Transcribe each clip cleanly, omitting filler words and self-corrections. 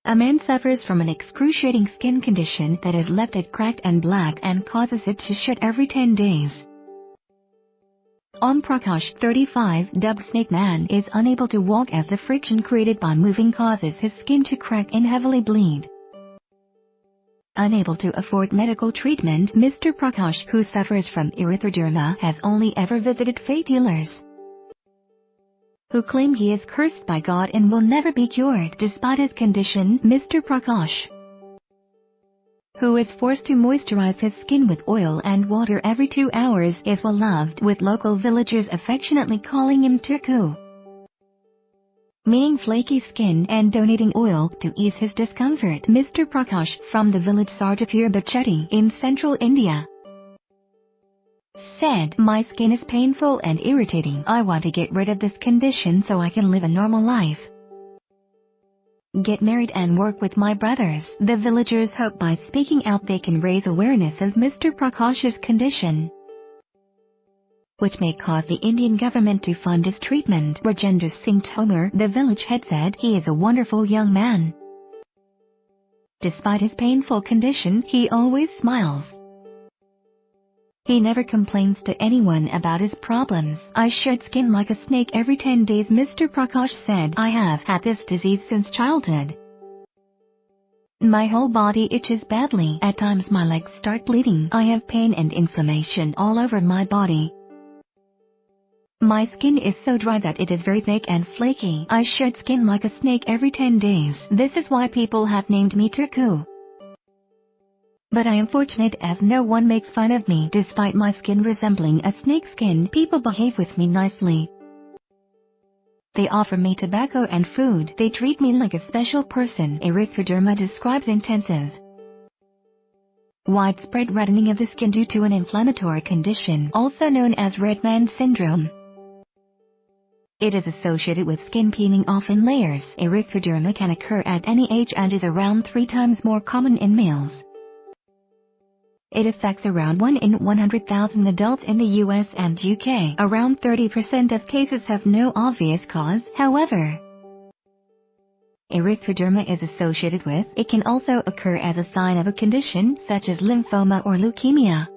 A man suffers from an excruciating skin condition that has left it cracked and black and causes it to shed every 10 days. Om Prakash, 35, dubbed Snake Man, is unable to walk as the friction created by moving causes his skin to crack and heavily bleed. Unable to afford medical treatment, Mr. Prakash, who suffers from erythroderma, has only ever visited faith healers who claim he is cursed by God and will never be cured. Despite his condition, Mr. Prakash, who is forced to moisturize his skin with oil and water every 2 hours, is well loved, with local villagers affectionately calling him Tuku, meaning flaky skin, and donating oil to ease his discomfort. Mr. Prakash, from the village Sarjapur Bacheti in central India, said, "My skin is painful and irritating. I want to get rid of this condition so I can live a normal life, get married and work with my brothers." The villagers hope by speaking out they can raise awareness of Mr. Prakash's condition, which may cause the Indian government to fund his treatment. Rajendra Singh Tomar, the village head, said, "He is a wonderful young man. Despite his painful condition, he always smiles. He never complains to anyone about his problems. I shed skin like a snake every 10 days." Mr. Prakash said, "I have had this disease since childhood. My whole body itches badly. At times my legs start bleeding. I have pain and inflammation all over my body. My skin is so dry that it is very thick and flaky. I shed skin like a snake every 10 days. This is why people have named me Tuku. But I am fortunate as no one makes fun of me. Despite my skin resembling a snake skin, people behave with me nicely. They offer me tobacco and food. They treat me like a special person." Erythroderma describes intensive, widespread reddening of the skin due to an inflammatory condition, also known as red man syndrome. It is associated with skin peeling off in layers. Erythroderma can occur at any age and is around 3 times more common in males. It affects around 1 in 100,000 adults in the US and UK. Around 30% of cases have no obvious cause, however. Erythroderma is associated with. It can also occur as a sign of a condition such as lymphoma or leukemia,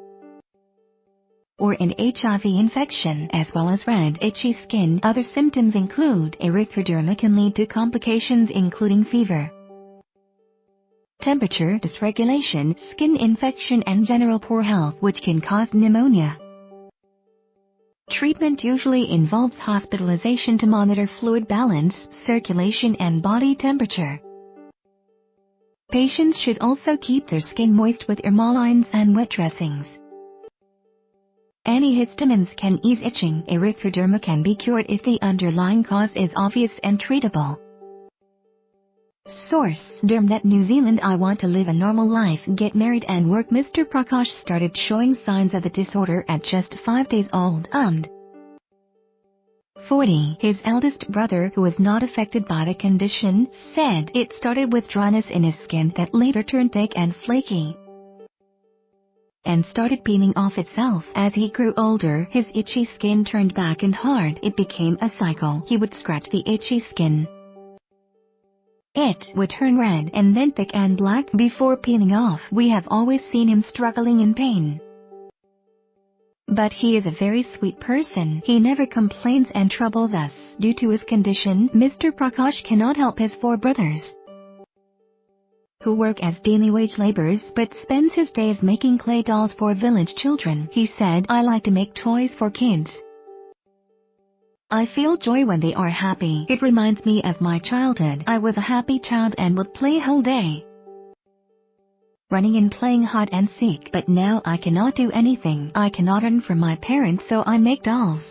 or an HIV infection, as well as red, itchy skin. Other symptoms include erythroderma can lead to complications including fever, temperature dysregulation, skin infection, and general poor health, which can cause pneumonia. Treatment usually involves hospitalization to monitor fluid balance, circulation, and body temperature. Patients should also keep their skin moist with emollients and wet dressings. Antihistamines can ease itching. Erythroderma can be cured if the underlying cause is obvious and treatable. Source: Dermnet New Zealand. I want to live a normal life, get married and work. Mr. Prakash started showing signs of the disorder at just 5 days old. 40. His eldest brother, who is not affected by the condition, said, "It started with dryness in his skin that later turned thick and flaky and started peeling off itself. As he grew older, his itchy skin turned back and hard. It became a cycle. He would scratch the itchy skin. It would turn red and then thick and black before peeling off. We have always seen him struggling in pain. But he is a very sweet person. He never complains and troubles us." Due to his condition, Mr. Prakash cannot help his 4 brothers, who work as daily wage laborers, but spends his days making clay dolls for village children. He said, "I like to make toys for kids. I feel joy when they are happy. It reminds me of my childhood. I was a happy child and would play whole day, running and playing hide and seek. But now I cannot do anything. I cannot earn from my parents, so I make dolls.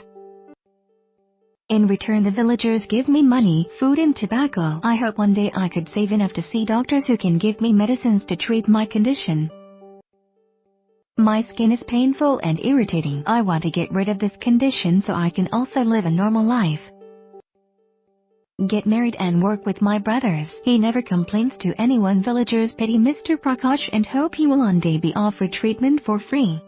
In return, the villagers give me money, food, and tobacco. I hope one day I could save enough to see doctors who can give me medicines to treat my condition. My skin is painful and irritating. I want to get rid of this condition so I can also live a normal life, get married and work with my brothers." He never complains to anyone. Villagers pity Mr. Prakash and hope he will one day be offered treatment for free.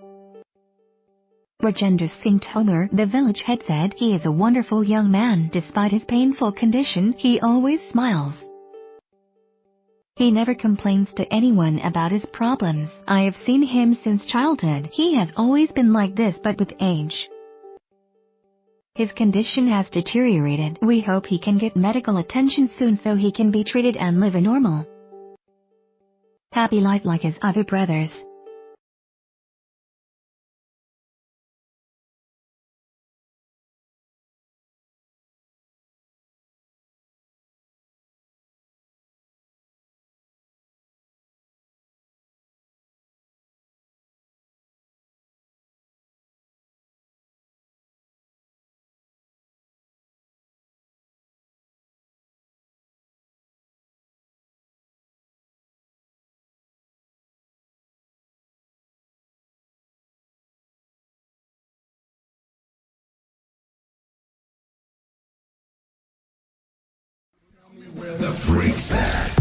Rajendra Singh Tomar, the village head, said, "He is a wonderful young man. Despite his painful condition, he always smiles. He never complains to anyone about his problems. I have seen him since childhood. He has always been like this, but with age, his condition has deteriorated. We hope he can get medical attention soon so he can be treated and live a normal, happy life like his other brothers. Where the freaks at?